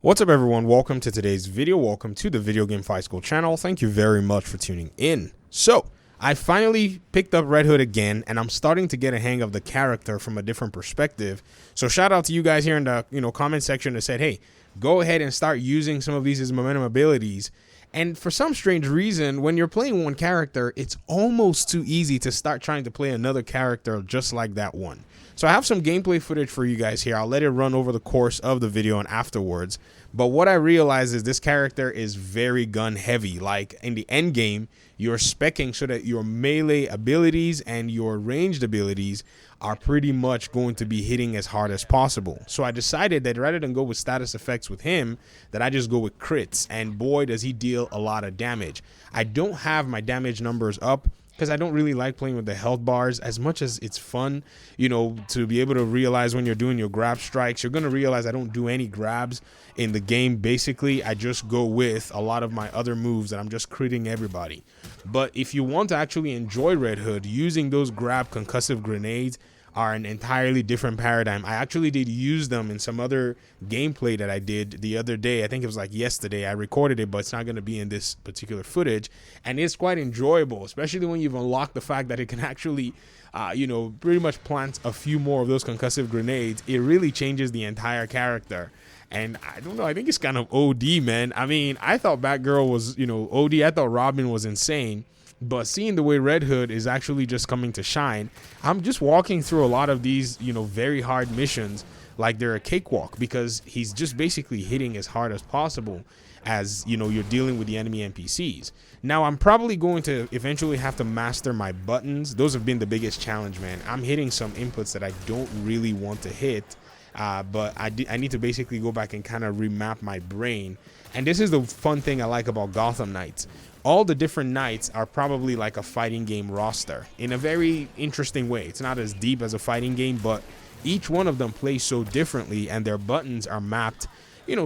What's up everyone, welcome to today's video, welcome to the Video Game Fight School channel. Thank you very much for tuning in. So, I finally picked up Red Hood again and I'm starting to get a hang of the character from a different perspective. So shout out to you guys here in the comment section that said, hey, go ahead and start using some of these as momentum abilities. And for some strange reason, when you're playing one character, it's almost too easy to start trying to play another character just like that one. So I have some gameplay footage for you guys here. I'll let it run over the course of the video and afterwards. But what I realize is this character is very gun heavy. Like in the end game, you're speccing so that your melee abilities and your ranged abilities are pretty much going to be hitting as hard as possible. So I decided that rather than go with status effects with him, that I just go with crits. And boy, does he deal a lot of damage. I don't have my damage numbers up because I don't really like playing with the health bars as much as it's fun, to be able to realize when you're doing your grab strikes. You're going to realize I don't do any grabs in the game. Basically, I just go with a lot of my other moves that I'm just critting everybody. But if you want to actually enjoy Red Hood, using those grab concussive grenades are an entirely different paradigm. I actually did use them in some other gameplay that I did the other day. I think it was like yesterday. I recorded it, but it's not going to be in this particular footage. And it's quite enjoyable, especially when you've unlocked the fact that it can actually, pretty much plant a few more of those concussive grenades. It really changes the entire character. And I don't know, I think it's kind of OD, man. I mean, I thought Batgirl was, OD. I thought Robin was insane. But seeing the way Red Hood is actually just coming to shine, I'm just walking through a lot of these, very hard missions like they're a cakewalk, because he's just basically hitting as hard as possible as, you're dealing with the enemy NPCs. Now, I'm probably going to eventually have to master my buttons. Those have been the biggest challenge, man. I'm hitting some inputs that I don't really want to hit, but I need to basically go back and kind of remap my brain. And this is the fun thing I like about Gotham Knights. All the different knights are probably like a fighting game roster in a very interesting way. It's not as deep as a fighting game, but each one of them plays so differently, and their buttons are mapped,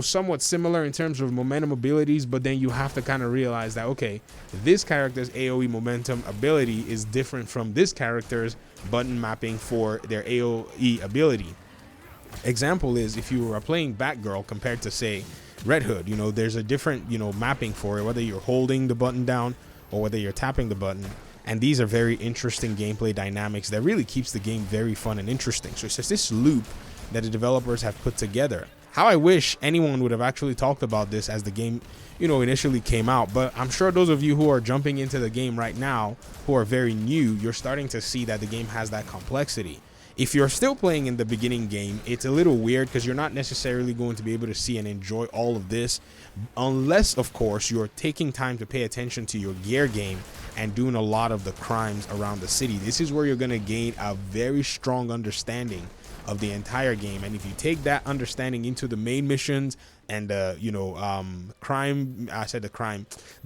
somewhat similar in terms of momentum abilities. But then you have to kind of realize that, okay, this character's AoE momentum ability is different from this character's button mapping for their AoE ability. Example is if you are playing Batgirl compared to, say, Red Hood, there's a different, mapping for it, whether you're holding the button down or whether you're tapping the button. And these are very interesting gameplay dynamics that really keeps the game very fun and interesting. So it's just this loop that the developers have put together. How I wish anyone would have actually talked about this as the game, initially came out. But I'm sure those of you who are jumping into the game right now, who are very new, you're starting to see that the game has that complexity. If you're still playing in the beginning game, it's a little weird because you're not necessarily going to be able to see and enjoy all of this, unless, of course, you're taking time to pay attention to your gear game and doing a lot of the crimes around the city. This is where you're going to gain a very strong understanding of the entire game. And if you take that understanding into the main missions and the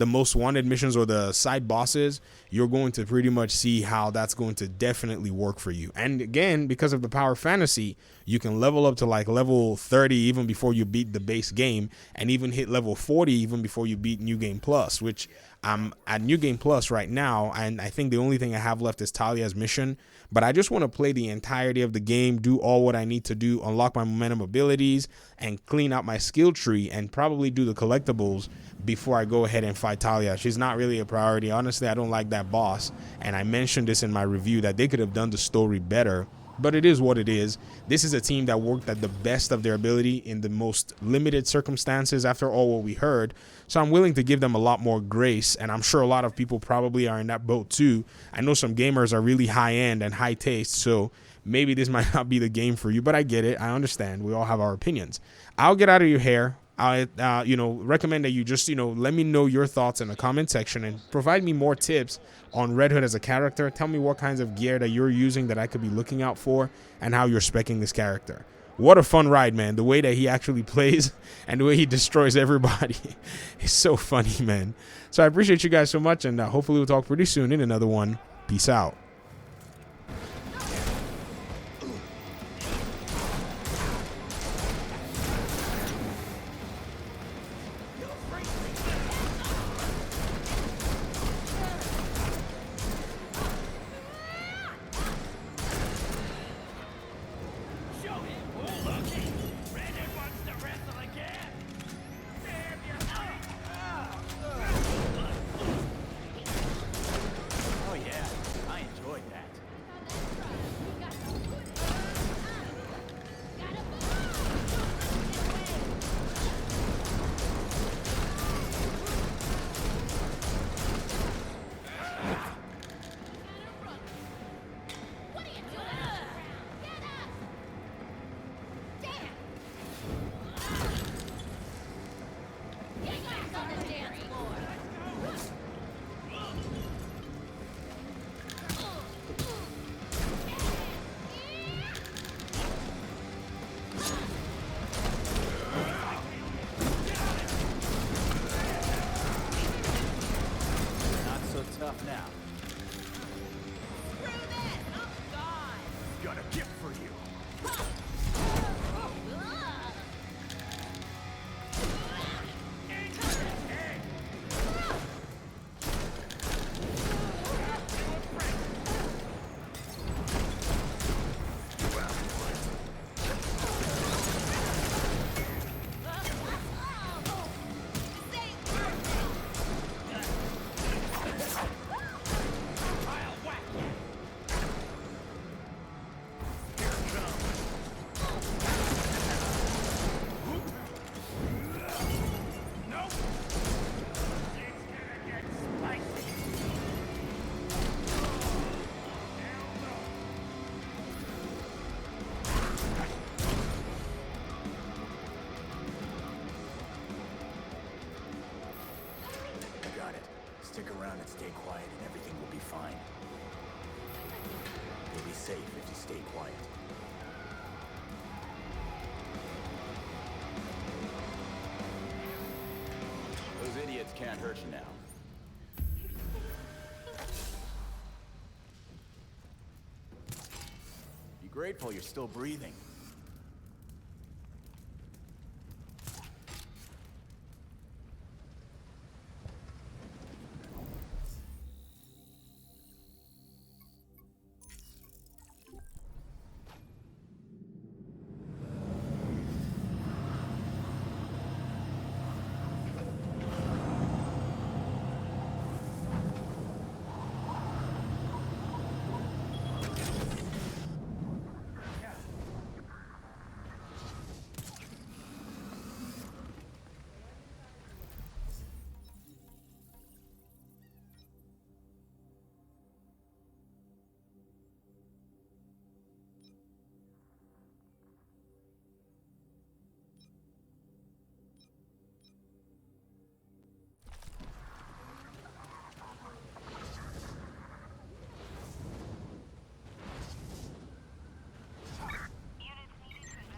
most wanted missions or the side bosses, you're going to pretty much see how that's going to definitely work for you. And again, because of the power fantasy, you can level up to like level 30 even before you beat the base game, and even hit level 40 even before you beat New Game Plus, which I'm at New Game Plus right now, and I think the only thing I have left is Talia's mission. But I just want to play the entirety of the game, do all what I need to do, unlock my momentum abilities, and clean out my skill tree, and probably do the collectibles before I go ahead and fight Talia. She's not really a priority. Honestly, I don't like that boss, and I mentioned this in my review that they could have done the story better. But it is what it is. This is a team that worked at the best of their ability in the most limited circumstances after all what we heard. So I'm willing to give them a lot more grace, and I'm sure a lot of people probably are in that boat too. I know some gamers are really high-end and high taste, so maybe this might not be the game for you, but I get it. I understand. We all have our opinions. I'll get out of your hair. I recommend that you just, let me know your thoughts in the comment section and provide me more tips on Red Hood as a character. Tell me what kinds of gear that you're using that I could be looking out for, and how you're speccing this character. What a fun ride, man. The way that he actually plays and the way he destroys everybody is so funny, man. So I appreciate you guys so much, and hopefully we'll talk pretty soon in another one. Peace out. Show him who looking. Brandon wants to wrestle again. on the dance floor. Not so tough now. Screw this! I'm gone! Got a gift for you. Got it. Stick around and stay quiet and everything will be fine. You'll be safe if you stay quiet. Those idiots can't hurt you now. Be grateful you're still breathing.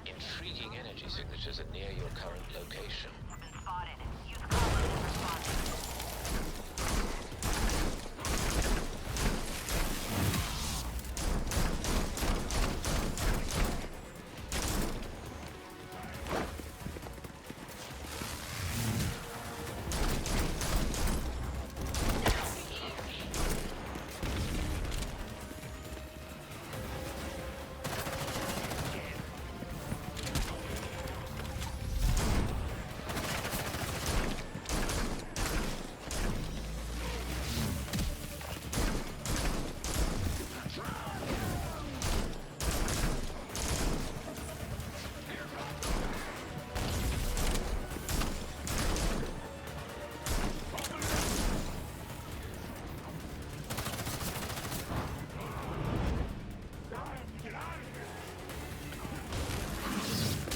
Intriguing energy signatures are near your current location. Have been spotted. Use cover in response.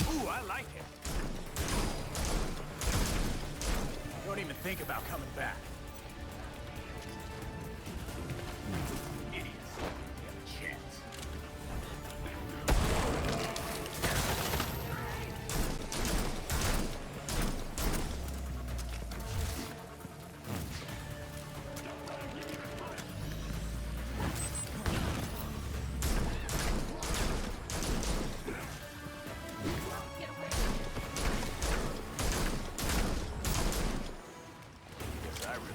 Ooh, I like it. Don't even think about coming back. Idiots. They have a chance. Guess I really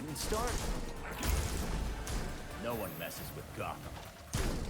getting started. No one messes with Gotham.